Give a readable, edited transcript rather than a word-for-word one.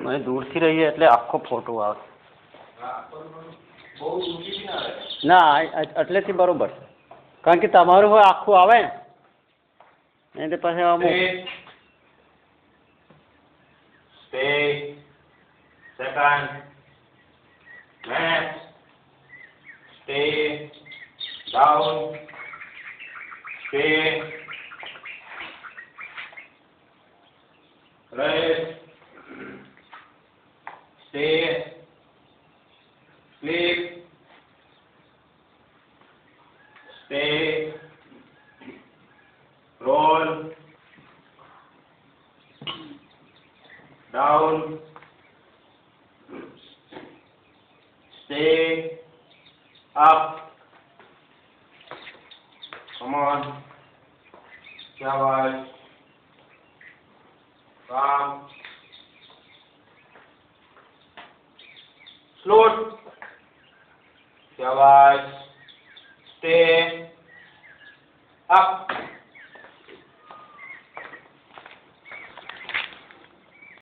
મને દૂરથી રહીએ એટલે આખો ફોટો આવે. ના એટલેથી બરોબર કારણ કે તમારું હોય આખું આવે ને એટલે પછી અમુક second left stay down stay right stay sleep stay roll down stay up come on shabash calm float shabash stay up